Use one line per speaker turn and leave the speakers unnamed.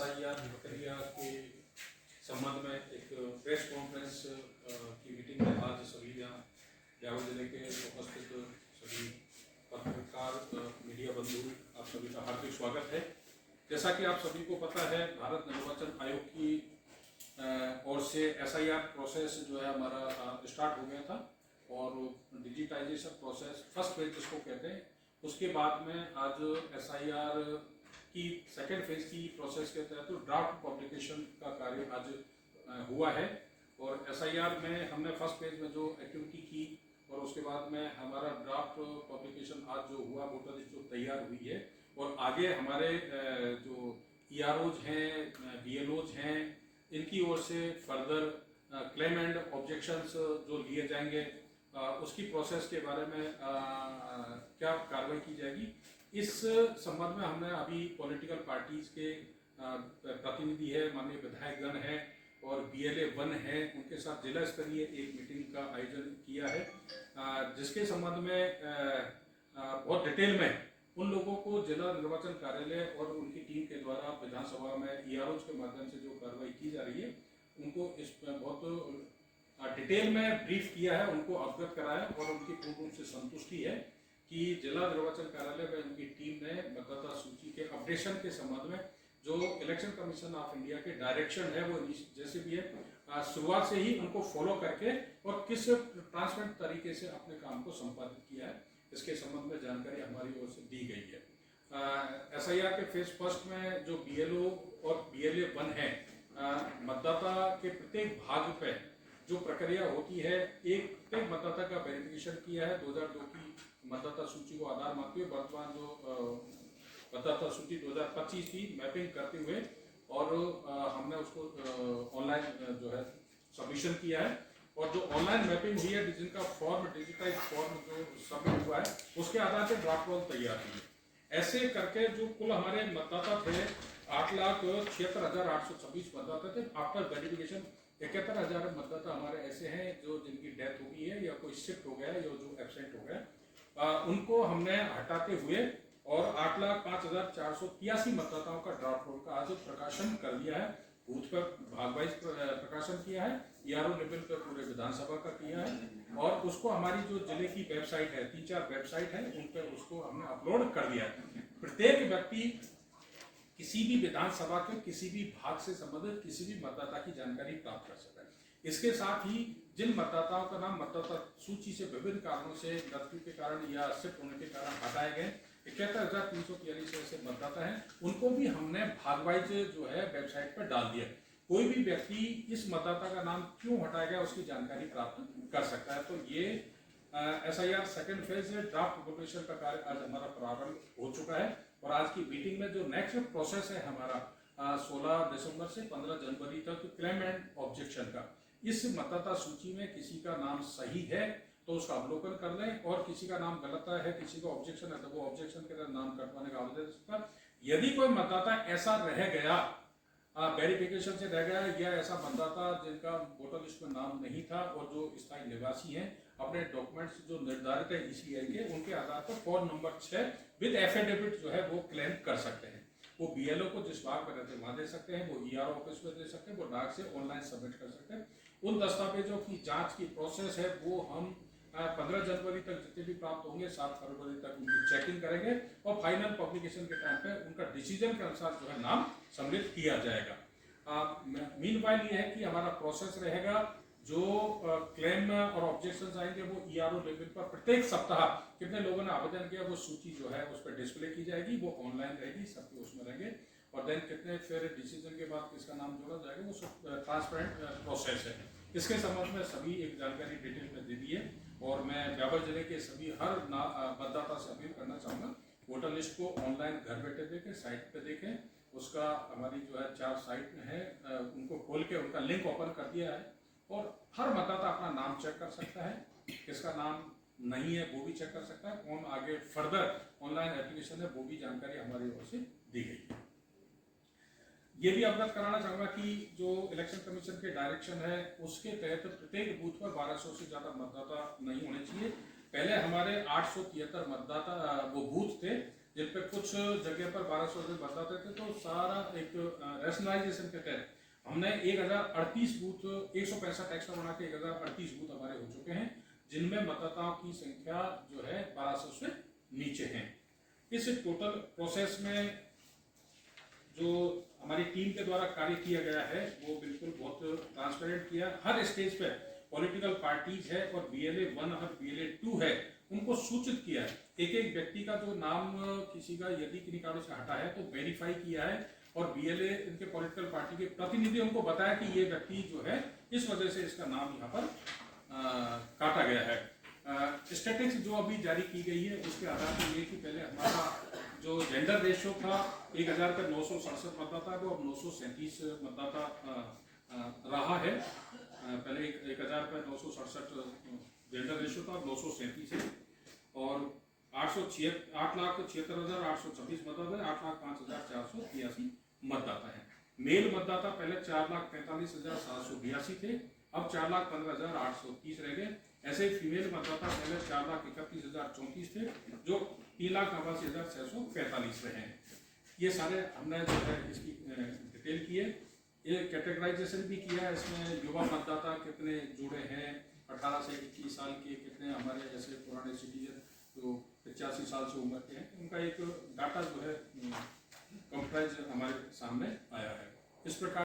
SIR प्रक्रिया के संबंध में एक प्रेस कॉन्फ्रेंस की मीटिंग में आज सभी यहाँ ब्यावर जिले के उपस्थित सभी पत्रकार मीडिया बंधु आप सभी का हार्दिक स्वागत है। जैसा कि आप सभी को पता है, भारत निर्वाचन आयोग की ओर से एसआईआर प्रोसेस जो है हमारा स्टार्ट हो गया था और डिजिटाइजेशन प्रोसेस फर्स्ट फेज जिसको कहते हैं, उसके बाद में आज एसआईआर की सेकेंड फेज की प्रोसेस के तहत तो ड्राफ्ट पब्लिकेशन का कार्य आज हुआ है। और एसआईआर में हमने फर्स्ट फेज में जो एक्टिविटी की और उसके बाद में हमारा ड्राफ्ट पब्लिकेशन आज जो हुआ, वोटर लिस्ट जो तैयार हुई है और आगे हमारे जो ईआरओज हैं, बीएलओज हैं, इनकी ओर से फर्दर क्लेम एंड ऑब्जेक्शंस जो लिए जाएंगे उसकी प्रोसेस के बारे में क्या कार्रवाई की जाएगी, इस संबंध में हमने अभी पॉलिटिकल पार्टीज के प्रतिनिधि है, माननीय विधायकगण है और बीएलए 1 है, उनके साथ जिला स्तरीय एक मीटिंग का आयोजन किया है, जिसके संबंध में बहुत डिटेल में उन लोगों को जिला निर्वाचन कार्यालय और उनकी टीम के द्वारा विधानसभा में ईआरओ के माध्यम से जो कार्रवाई की जा रही है उनको इसमें बहुत डिटेल में ब्रीफ किया है, उनको अवगत कराया और उनकी पूर्ण रूप से संतुष्टि है कि जिला निर्वाचन कार्यालय में उनकी टीम ने मतदाता सूची के अपडेशन के संबंध में जो इलेक्शन कमीशन ऑफ इंडिया के डायरेक्शन है वो जैसे भी है शुरुआत से ही उनको फॉलो करके और किस ट्रांसपेरेंट तरीके से अपने काम को संपादित किया है, इसके संबंध में जानकारी हमारी ओर से दी गई है। एसआईआर के फेज फर्स्ट में जो बीएलओ और बीएलए 1 है, मतदाता के प्रत्येक भाग पे जो प्रक्रिया होती है, एक प्रत्येक मतदाता का वेरिफिकेशन किया है। 2002 की मतदाता सूची को आधार मानते हुए वर्तमान जो मतदाता सूची 2025 की मैपिंग करते हुए और हमने उसको ऑनलाइन जो है सबमिशन किया है और जो ऑनलाइन मैपिंग हुई है, जिनका फॉर्म डिजिटाइज फॉर्म जो सबमिट हुआ है उसके आधार पर ड्राफ्ट रोल तैयार हुई है। ऐसे करके जो कुल हमारे मतदाता थे 8,76,826 मतदाता थे। आफ्टर वेरिफिकेशन 71,000 मतदाता हमारे ऐसे हैं जो जिनकी डेथ हो गई है या कोई शिफ्ट हो गया है या जो एब्सेंट हो गया, उनको हमने हटाते हुए और 8,05,483 मतदाताओं का ड्राफ्ट रोल का आज प्रकाशन कर दिया है। बूथ पर भाग वाइज प्रकाशन किया है, ईआरओ लेवल पर पूरे विधानसभा का किया है और उसको हमारी जो जिले की वेबसाइट है, 3-4 वेबसाइट है, उन पर उसको हमने अपलोड कर दिया है। प्रत्येक व्यक्ति किसी भी विधानसभा के किसी भी भाग से संबंधित किसी भी मतदाता की जानकारी प्राप्त कर सकता है। इसके साथ ही जिन मतदाताओं का नाम मतदाता सूची से विभिन्न कारणों से मृत्यु के कारण या शिफ्ट होने के कारण हटाए गए 71,343 ऐसे मतदाता हैं, उनको भी हमने भागवाइज जो है वेबसाइट पर डाल दिया। कोई भी व्यक्ति इस मतदाता का नाम क्यों हटाया गया उसकी जानकारी प्राप्त कर सकता है। तो ये एसआईआर सेकेंड फेज है, ड्राफ्ट पब्लिकेशन का कार्य आज हमारा प्रारंभ हो चुका है और आज की मीटिंग में जो नेक्स्ट प्रोसेस है हमारा 16 दिसंबर से 15 जनवरी तक क्लेम एंड ऑब्जेक्शन का, इस मतदाता सूची में किसी का नाम सही है तो उसका अवलोकन कर लें और किसी का नाम गलत है, किसी का ऑब्जेक्शन है तो वो ऑब्जेक्शन के तहत नाम कटवाने का आवेदन सकता है। यदि कोई मतदाता ऐसा रह गया, वेरिफिकेशन से रह गया या ऐसा मतदाता जिनका वोटर लिस्ट में नाम नहीं था और जो स्थायी निवासी हैं, अपने डॉक्यूमेंट्स जो निर्धारित है ईसीआई के, उनके आधार पर फॉर्म नंबर 6 विद एफिडेविट जो है वो क्लेम कर सकते हैं। वो बीएलओ को जिस भाग में रहते वहां दे सकते हैं, वो ईआरओ ऑफिस में दे सकते हैं, वो डाक से ऑनलाइन सबमिट कर सकते हैं। उन दस्तावेजों की जांच की प्रोसेस है वो हम 15 जनवरी तक जितने भी प्राप्त होंगे 7 फरवरी तक उनकी चेकिंग करेंगे और फाइनल पब्लिकेशन के टाइम पे उनका डिसीजन के अनुसार जो है नाम सम्मिलित किया जाएगा। मीनवाइल ये है कि हमारा प्रोसेस रहेगा, जो क्लेम और ऑब्जेक्शन आएंगे वो ईआरओ लेवल पर प्रत्येक सप्ताह कितने लोगों ने आवेदन किया वो सूची जो है उस पर डिस्प्ले की जाएगी, वो ऑनलाइन रहेगी, सबके उसमें रहेंगे और देन कितने फिर डिसीजन के बाद किसका नाम जोड़ा जाएगा वो सब ट्रांसपेरेंट प्रोसेस है। इसके संबंध में सभी एक जानकारी डिटेल में दे दी है और मैं ब्यावर जिले के सभी हर मतदाता से अपील करना चाहूँगा, वोटर लिस्ट को ऑनलाइन घर बैठे देखें, साइट पे देखें। उसका हमारी जो है 4 साइट है, उनको खोल के उनका लिंक ओपन कर दिया है और हर मतदाता अपना नाम चेक कर सकता है, किसका नाम नहीं है वो भी चेक कर सकता है, कौन आगे फर्दर ऑनलाइन एप्लीकेशन है वो भी जानकारी हमारी ओर से दी गई है। ये भी अवगत कराना चाहूंगा कि जो इलेक्शन कमीशन के डायरेक्शन है उसके तहत प्रत्येक बूथ पर 1200 से ज्यादा मतदाता नहीं होने चाहिए। पहले हमारे 873 मतदाता वो बूथ थे जिन पे कुछ जगह पर 1200 से बताते थे, तो सारा एक रैशनलाइजेशन के तहत हमने 1038 बूथ 165 एक्स्ट्रा बना के 1038 बूथ हमारे हो चुके हैं, जिनमें मतदाताओं की संख्या जो है 1200 से नीचे है। इस टोटल प्रोसेस में जो हमारी टीम के द्वारा कार्य किया गया है वो बिल्कुल बहुत ट्रांसपेरेंट किया। हर स्टेज पे पॉलिटिकल पार्टीज है और BLA 1 और BLA 2 है, उनको सूचित किया है। एक एक व्यक्ति का जो नाम किसी का यदि किन्हीं कारणों से हटा है तो वेरीफाई किया है, और BLA इनके पॉलिटिकल पार्टी के प्रतिनिधि उनको बताया कि ये व्यक्ति जो है इस वजह से इसका नाम यहाँ पर काटा गया है। स्टैटिस्टिक्स जो अभी जारी की गई है उसके आधार पर ये कि पहले हमारा जो जेंडर रेशियो था 1000 पे 967 मतदाता को अब 937 मतदाता रहा है। पहले 1000 पे 967 जेंडर रेशियो था, अब 937 है, और 8,76,826 मतदाता, 8,05,483 मतदाता है। मेल मतदाता पहले 4,45,782 थे, अब 4,15,830 रह गए। ऐसे ही फीमेल मतदाता पहले 4,31,034 थे, जो 3,88,645 रहे हैं। ये सारे हमने जो है इसकी डिटेल की है। ये कैटेगराइजेशन भी किया है, इसमें युवा मतदाता कितने जुड़े हैं, 18 से 21 साल के कितने, हमारे ऐसे पुराने सिटीजन जो 85 साल से उम्र के हैं, उनका एक डाटा जो है कंप्राइज हमारे सामने आया है। इस प्रकार